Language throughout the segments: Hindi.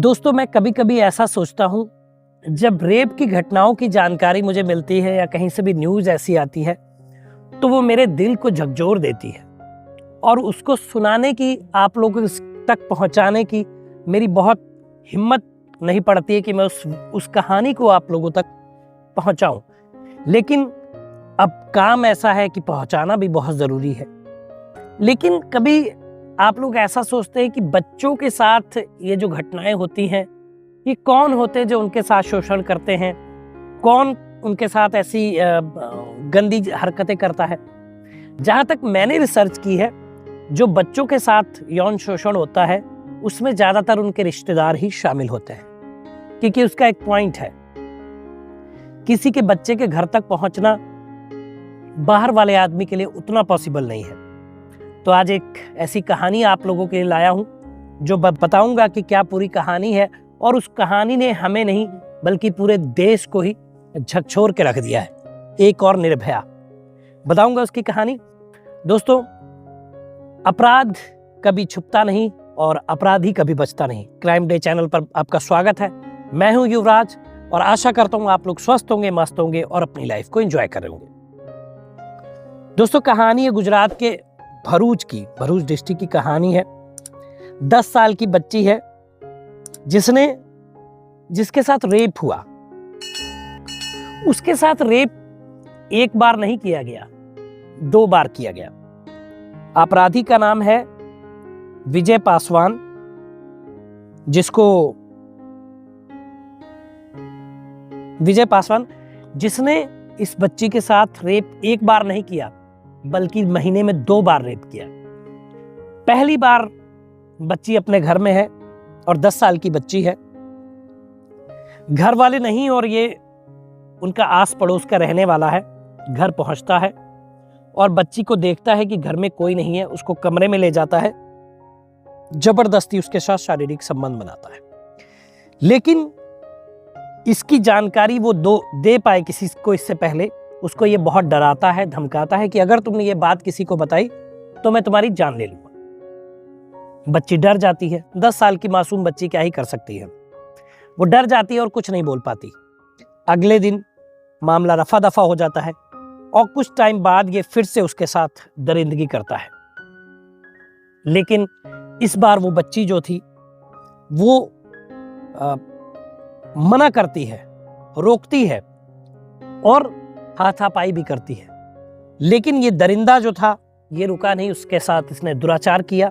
दोस्तों, मैं कभी कभी ऐसा सोचता हूँ, जब रेप की घटनाओं की जानकारी मुझे मिलती है या कहीं से भी न्यूज़ ऐसी आती है तो वो मेरे दिल को झकझोर देती है और उसको सुनाने की, आप लोगों तक पहुँचाने की मेरी बहुत हिम्मत नहीं पड़ती है कि मैं उस कहानी को आप लोगों तक पहुँचाऊँ। लेकिन अब काम ऐसा है कि पहुँचाना भी बहुत ज़रूरी है। लेकिन कभी आप लोग ऐसा सोचते हैं कि बच्चों के साथ ये जो घटनाएं होती हैं, ये कौन होते हैं जो उनके साथ शोषण करते हैं, कौन उनके साथ ऐसी गंदी हरकतें करता है। जहाँ तक मैंने रिसर्च की है, जो बच्चों के साथ यौन शोषण होता है उसमें ज़्यादातर उनके रिश्तेदार ही शामिल होते हैं, क्योंकि उसका एक पॉइंट है, किसी के बच्चे के घर तक पहुँचना बाहर वाले आदमी के लिए उतना पॉसिबल नहीं है। तो आज एक ऐसी कहानी आप लोगों के लिए लाया हूं जो बताऊंगा कि क्या पूरी कहानी है, और उस कहानी ने हमें नहीं बल्कि पूरे देश को ही झकझोर के रख दिया है। एक और निर्भया, बताऊंगा उसकी कहानी। दोस्तों, अपराध कभी छुपता नहीं और अपराधी कभी बचता नहीं। क्राइम डे चैनल पर आपका स्वागत है। मैं हूं युवराज और आशा करता हूं आप लोग स्वस्थ होंगे, मस्त होंगे और अपनी लाइफ को एंजॉय कर रहे होंगे। दोस्तों, कहानी है गुजरात के भरूच डिस्ट्रिक्ट की कहानी है। 10 साल की बच्ची है जिसके साथ रेप हुआ। उसके साथ रेप एक बार नहीं किया गया, 2 बार किया गया। अपराधी का नाम है विजय पासवान, जिसने इस बच्ची के साथ रेप एक बार नहीं किया बल्कि महीने में 2 बार रेप किया। पहली बार बच्ची अपने घर में है और 10 साल की बच्ची है, घर वाले नहीं और ये उनका आस पड़ोस का रहने वाला है। घर पहुंचता है और बच्ची को देखता है कि घर में कोई नहीं है, उसको कमरे में ले जाता है, जबरदस्ती उसके साथ शारीरिक संबंध बनाता है। लेकिन इसकी जानकारी वो दे पाए किसी को इससे पहले, उसको ये बहुत डराता है, धमकाता है कि अगर तुमने ये बात किसी को बताई तो मैं तुम्हारी जान ले लूंगा। बच्ची डर जाती है। 10 साल की मासूम बच्ची क्या ही कर सकती है। वो डर जाती है और कुछ नहीं बोल पाती। अगले दिन मामला रफा दफा हो जाता है और कुछ टाइम बाद ये फिर से उसके साथ दरिंदगी करता है। लेकिन इस बार वो बच्ची जो थी वो मना करती है, रोकती है और हाथापाई भी करती है। लेकिन ये दरिंदा जो था ये रुका नहीं, उसके साथ इसने दुराचार किया।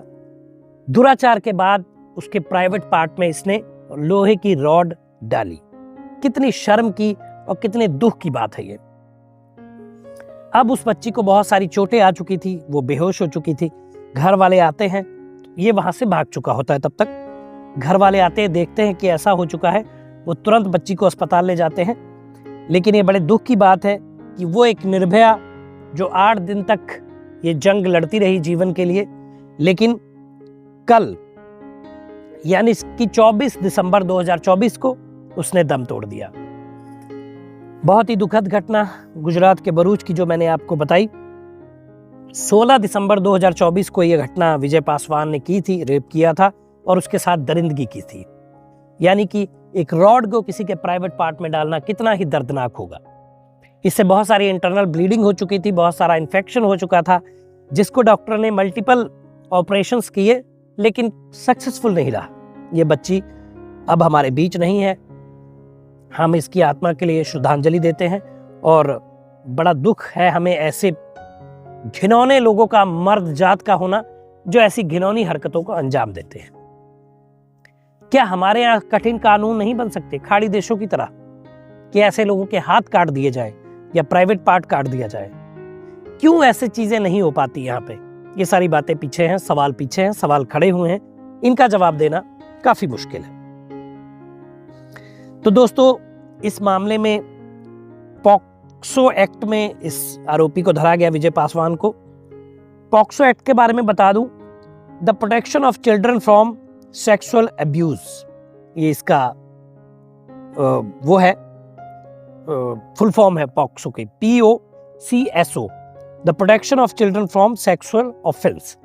दुराचार के बाद उसके प्राइवेट पार्ट में इसने लोहे की रॉड डाली। कितनी शर्म की और कितने दुख की बात है ये। अब उस बच्ची को बहुत सारी चोटें आ चुकी थी, वो बेहोश हो चुकी थी। घर वाले आते हैं, ये वहां से भाग चुका होता है। तब तक घर वाले आते हैं, देखते हैं कि ऐसा हो चुका है, वो तुरंत बच्ची को अस्पताल ले जाते हैं। लेकिन ये बड़े दुख की बात है कि वो एक निर्भया जो 8 दिन तक ये जंग लड़ती रही जीवन के लिए, लेकिन कल यानी इसकी 24 दिसंबर 2024 को उसने दम तोड़ दिया। बहुत ही दुखद घटना गुजरात के भरूच की जो मैंने आपको बताई। 16 दिसंबर 2024 को यह घटना विजय पासवान ने की थी, रेप किया था और उसके साथ दरिंदगी की थी। यानी कि एक रॉड को किसी के प्राइवेट पार्ट में डालना कितना ही दर्दनाक होगा। इससे बहुत सारी इंटरनल ब्लीडिंग हो चुकी थी, बहुत सारा इन्फेक्शन हो चुका था, जिसको डॉक्टर ने मल्टीपल ऑपरेशंस किए लेकिन सक्सेसफुल नहीं रहा। ये बच्ची अब हमारे बीच नहीं है। हम इसकी आत्मा के लिए श्रद्धांजलि देते हैं और बड़ा दुख है हमें ऐसे घिनौने लोगों का, मर्द जात का होना जो ऐसी घिनौनी हरकतों को अंजाम देते हैं। क्या हमारे यहाँ कठिन कानून नहीं बन सकते खाड़ी देशों की तरह कि ऐसे लोगों के हाथ काट दिए जाए या प्राइवेट पार्ट काट दिया जाए? क्यों ऐसे चीजें नहीं हो पाती यहाँ पे? ये सारी बातें पीछे हैं, सवाल पीछे हैं, सवाल खड़े हुए हैं, इनका जवाब देना काफी मुश्किल है। तो दोस्तों, इस मामले में पॉक्सो एक्ट में इस आरोपी को धरा गया, विजय पासवान को। पॉक्सो एक्ट के बारे में बता दूं, the protection of children from sexual abuse, ये इसका वो है, फुल फॉर्म है पॉक्सो की, POCSO, the protection of children from sexual offence.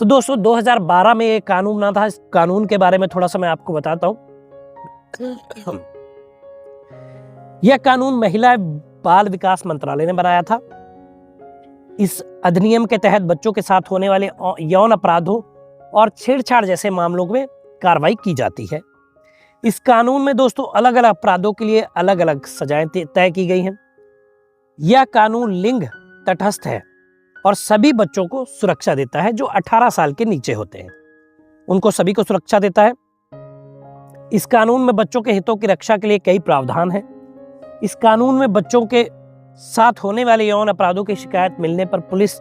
तो दोस्तों 2012 में एक कानून बना था। इस कानून के बारे में थोड़ा सा मैं आपको बताता हूं। यह कानून महिला बाल विकास मंत्रालय ने बनाया था। इस अधिनियम के तहत बच्चों के साथ होने वाले यौन अपराधों और छेड़छाड़ जैसे मामलों में कार्रवाई की जाती है। इस कानून में दोस्तों अलग अलग अपराधों के लिए अलग अलग सजाएं तय की गई हैं। यह कानून लिंग तटस्थ है और सभी बच्चों को सुरक्षा देता है जो 18 साल के नीचे होते हैं, उनको सभी को सुरक्षा देता है। इस कानून में बच्चों के हितों की रक्षा के लिए कई प्रावधान हैं। इस कानून में बच्चों के साथ होने वाले यौन अपराधों की शिकायत मिलने पर पुलिस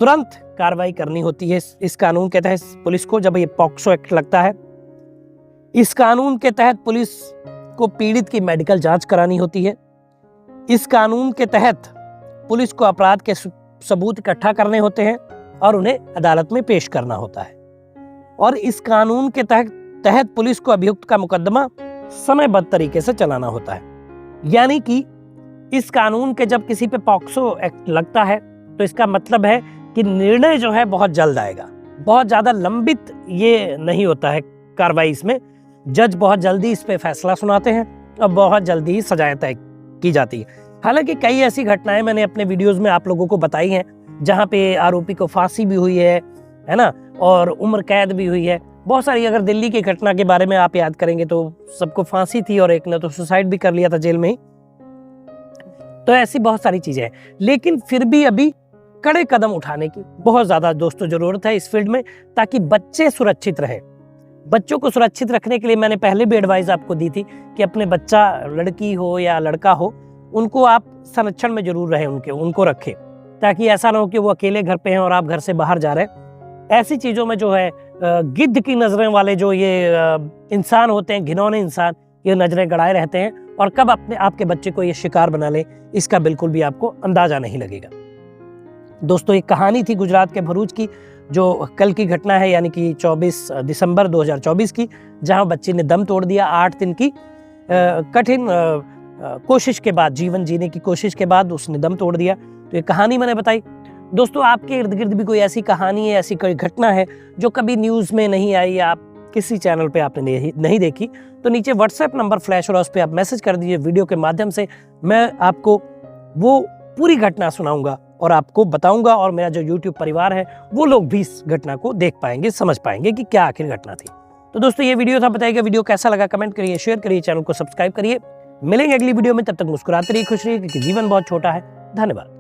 तुरंत कार्रवाई करनी होती है। इस कानून के तहत पुलिस को, जब ये पॉक्सो एक्ट लगता है, इस कानून के तहत पुलिस को पीड़ित की मेडिकल जांच करानी होती है। इस कानून के तहत पुलिस को अपराध के सबूत इकट्ठा करने होते हैं और उन्हें अदालत में पेश करना होता है। और इस कानून के तहत पुलिस को अभियुक्त का मुकदमा समयबद्ध तरीके से चलाना होता है। यानी कि इस कानून के जब किसी पे पॉक्सो एक्ट लगता है तो इसका मतलब है कि निर्णय जो है बहुत जल्द आएगा। बहुत ज्यादा लंबित ये नहीं होता है कार्रवाई। इसमें जज बहुत जल्दी इस पे फैसला सुनाते हैं और बहुत जल्दी ही सजाएं तय की जाती है। हालांकि कई ऐसी घटनाएं मैंने अपने वीडियोस में आप लोगों को बताई हैं जहां पे आरोपी को फांसी भी हुई है ना, और उम्र कैद भी हुई है। बहुत सारी, अगर दिल्ली की घटना के बारे में आप याद करेंगे तो सबको फांसी थी और एक ने तो सुसाइड भी कर लिया था जेल में ही। तो ऐसी बहुत सारी चीजें हैं, लेकिन फिर भी अभी कड़े कदम उठाने की बहुत ज्यादा दोस्तों जरूरत है इस फील्ड में, ताकि बच्चे सुरक्षित रहे। बच्चों को सुरक्षित रखने के लिए मैंने पहले भी एडवाइस आपको दी थी कि अपने बच्चा, लड़की हो या लड़का हो, उनको आप संरक्षण में जरूर रहे, उनको रखें, ताकि ऐसा ना हो कि वो अकेले घर पे हैं और आप घर से बाहर जा रहे हैं। ऐसी चीजों में जो है गिद्ध की नजरें वाले जो ये इंसान होते हैं, घिनौने इंसान, ये नजरें गड़ाए रहते हैं और कब आपके बच्चे को ये शिकार बना ले इसका बिल्कुल भी आपको अंदाजा नहीं लगेगा। दोस्तों एक कहानी थी गुजरात के भरूच की, जो कल की घटना है, यानी कि 24 दिसंबर 2024 की, जहां बच्चे ने दम तोड़ दिया 8 दिन की कठिन कोशिश के बाद, जीवन जीने की कोशिश के बाद उसने दम तोड़ दिया। तो ये कहानी मैंने बताई। दोस्तों आपके इर्द गिर्द भी कोई ऐसी कहानी है, ऐसी कोई घटना है जो कभी न्यूज़ में नहीं आई या आप किसी चैनल पे आपने नहीं देखी, तो नीचे व्हाट्सएप नंबर फ्लैश और उस पर आप मैसेज कर दीजिए वीडियो के माध्यम से। मैं आपको वो पूरी घटना सुनाऊंगा और आपको बताऊंगा, और मेरा जो यूट्यूब परिवार है वो लोग भी इस घटना को देख पाएंगे, समझ पाएंगे कि क्या आखिर घटना थी। तो दोस्तों ये वीडियो था, बताइएगा वीडियो कैसा लगा, कमेंट करिए, शेयर करिए, चैनल को सब्सक्राइब करिए। मिलेंगे अगली वीडियो में, तब तक मुस्कुराते रहिए, खुश रहिए, क्योंकि जीवन बहुत छोटा है। धन्यवाद।